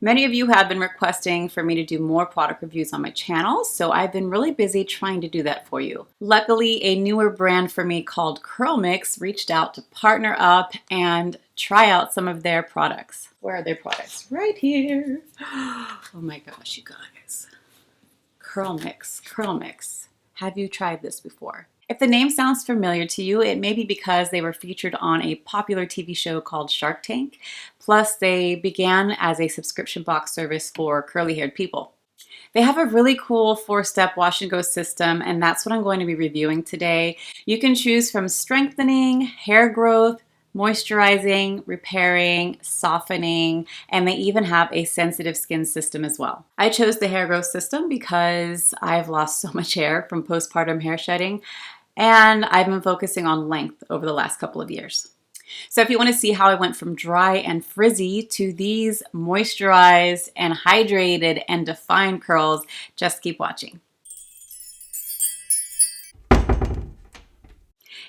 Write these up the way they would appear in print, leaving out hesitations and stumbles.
Many of you have been requesting for me to do more product reviews on my channel, so I've been really busy trying to do that for you. Luckily, a newer brand for me called Curlmix reached out to partner up and try out some of their products. Where are their products? Right here. Oh my gosh, you guys. Curlmix, Curlmix. Have you tried this before? If the name sounds familiar to you, it may be because they were featured on a popular TV show called Shark Tank. Plus, they began as a subscription box service for curly-haired people. They have a really cool 4-step wash and go system, and that's what I'm going to be reviewing today. You can choose from strengthening, hair growth, moisturizing, repairing, softening, and they even have a sensitive skin system as well. I chose the hair growth system because I've lost so much hair from postpartum hair shedding, and I've been focusing on length over the last couple of years. So if you want to see how I went from dry and frizzy to these moisturized and hydrated and defined curls, just keep watching.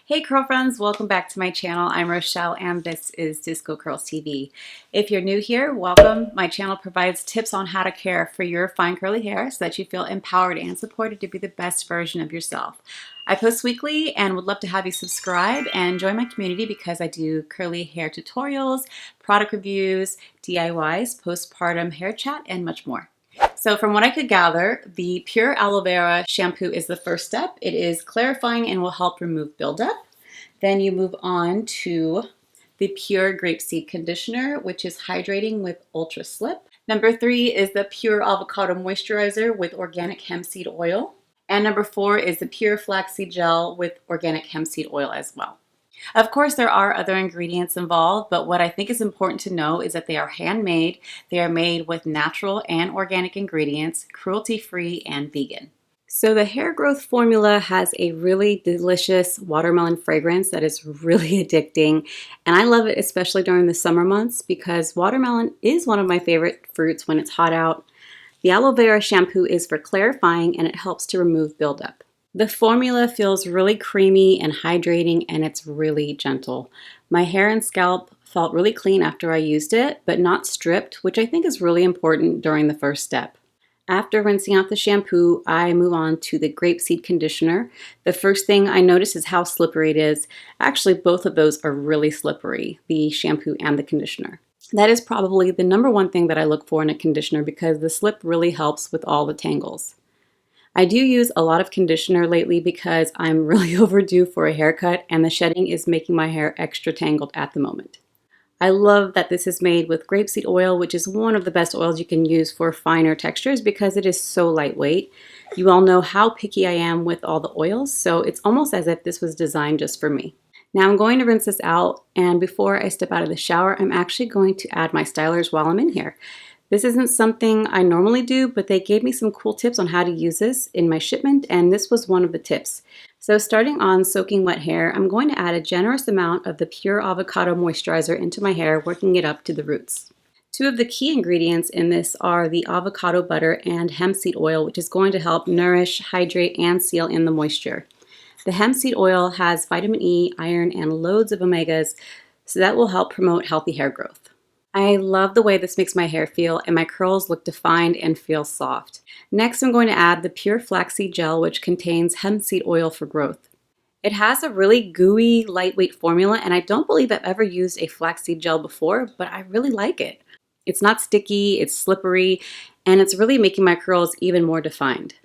Hey curl friends, welcome back to my channel. I'm Rochelle and this is DiscoCurls TV. If you're new here, welcome. My channel provides tips on how to care for your fine curly hair so that you feel empowered and supported to be the best version of yourself. I post weekly and would love to have you subscribe and join my community because I do curly hair tutorials, product reviews, DIYs, postpartum hair chat, and much more. So from what I could gather, the pure aloe vera shampoo is the first step. It is clarifying and will help remove buildup. Then you move on to the pure grapeseed conditioner, which is hydrating with ultra slip. Number 3 is the pure avocado moisturizer with organic hemp seed oil. And number 4 is the pure flaxseed gel with organic hemp seed oil as well. Of course, there are other ingredients involved, but what I think is important to know is that they are handmade. They are made with natural and organic ingredients, cruelty-free and vegan. So the hair growth formula has a really delicious watermelon fragrance that is really addicting, and I love it especially during the summer months because watermelon is one of my favorite fruits when it's hot out. The aloe vera shampoo is for clarifying and it helps to remove buildup. The formula feels really creamy and hydrating and it's really gentle. My hair and scalp felt really clean after I used it, but not stripped, which I think is really important during the first step. After rinsing out the shampoo, I move on to the grapeseed conditioner. The first thing I notice is how slippery it is. Actually, both of those are really slippery, the shampoo and the conditioner. That is probably the number one thing that I look for in a conditioner because the slip really helps with all the tangles. I do use a lot of conditioner lately because I'm really overdue for a haircut and the shedding is making my hair extra tangled at the moment. I love that this is made with grapeseed oil, which is one of the best oils you can use for finer textures because it is so lightweight. You all know how picky I am with all the oils, so it's almost as if this was designed just for me. Now I'm going to rinse this out, and before I step out of the shower, I'm actually going to add my stylers while I'm in here. This isn't something I normally do, but they gave me some cool tips on how to use this in my shipment, and this was one of the tips. So starting on soaking wet hair, I'm going to add a generous amount of the pure avocado moisturizer into my hair, working it up to the roots. Two of the key ingredients in this are the avocado butter and hemp seed oil, which is going to help nourish, hydrate, and seal in the moisture. The hemp seed oil has vitamin E, iron, and loads of omegas, so that will help promote healthy hair growth. I love the way this makes my hair feel and my curls look defined and feel soft. Next, I'm going to add the pure flaxseed gel, which contains hemp seed oil for growth. It has a really gooey, lightweight formula, and I don't believe I've ever used a flaxseed gel before, but I really like it. It's not sticky, it's slippery, and it's really making my curls even more defined.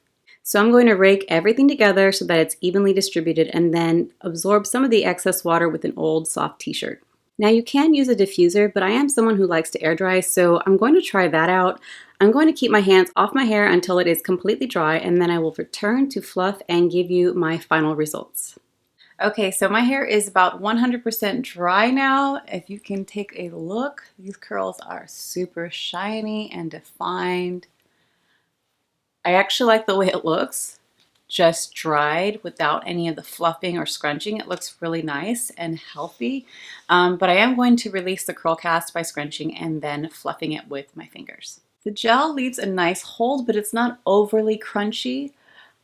So I'm going to rake everything together so that it's evenly distributed and then absorb some of the excess water with an old soft t-shirt. Now you can use a diffuser, but I am someone who likes to air dry, so I'm going to try that out. I'm going to keep my hands off my hair until it is completely dry, and then I will return to fluff and give you my final results. Okay, so my hair is about 100% dry now. If you can take a look, these curls are super shiny and defined. I actually like the way it looks. Just dried without any of the fluffing or scrunching. It looks really nice and healthy, but I am going to release the curl cast by scrunching and then fluffing it with my fingers. The gel leaves a nice hold, but it's not overly crunchy,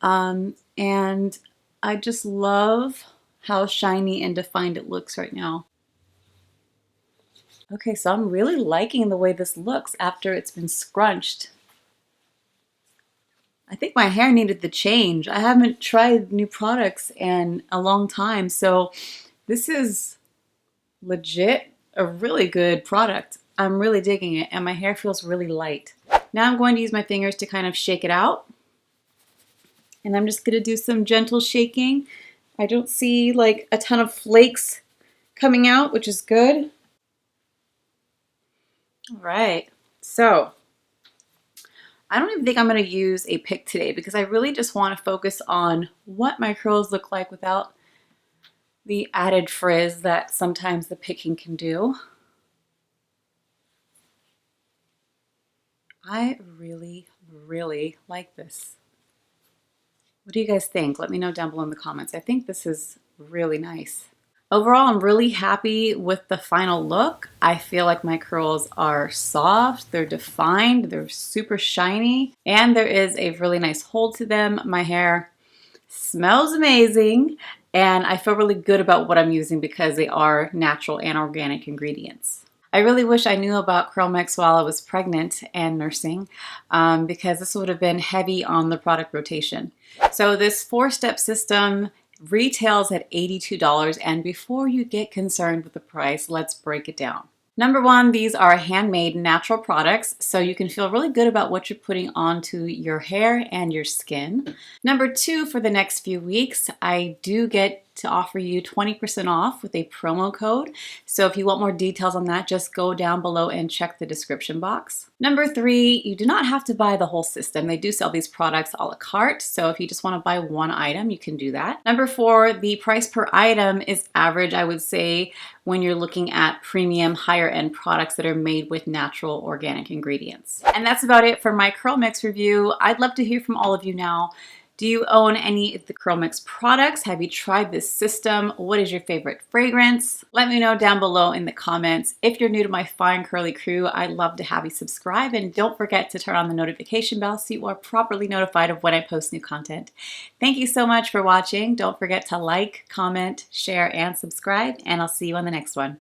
and I just love how shiny and defined it looks right now. Okay, so I'm really liking the way this looks after it's been scrunched. I think my hair needed the change. I haven't tried new products in a long time, so this is legit a really good product. I'm really digging it, and my hair feels really light. Now I'm going to use my fingers to kind of shake it out, and I'm just going to do some gentle shaking. I don't see like a ton of flakes coming out, which is good. All right, so I don't even think I'm going to use a pick today because I really just want to focus on what my curls look like without the added frizz that sometimes the picking can do. I really, really like this. What do you guys think? Let me know down below in the comments. I think this is really nice. Overall, I'm really happy with the final look. I feel like my curls are soft, they're defined, they're super shiny, and there is a really nice hold to them. My hair smells amazing, and I feel really good about what I'm using because they are natural and organic ingredients. I really wish I knew about Curlmix while I was pregnant and nursing because this would have been heavy on the product rotation. So this 4-step system retails at $82, and before you get concerned with the price, let's break it down. Number one, these are handmade natural products, so you can feel really good about what you're putting onto your hair and your skin. Number two, for the next few weeks, I do get to offer you 20% off with a promo code. So if you want more details on that, just go down below and check the description box. Number three, you do not have to buy the whole system. They do sell these products a la carte. So if you just want to buy one item, you can do that. Number four, the price per item is average, I would say, when you're looking at premium, higher end products that are made with natural organic ingredients. And that's about it for my Curlmix review. I'd love to hear from all of you now. Do you own any of the Curlmix products? Have you tried this system? What is your favorite fragrance? Let me know down below in the comments. If you're new to my fine curly crew, I'd love to have you subscribe, and don't forget to turn on the notification bell so you are properly notified of when I post new content. Thank you so much for watching. Don't forget to like, comment, share, and subscribe, and I'll see you on the next one.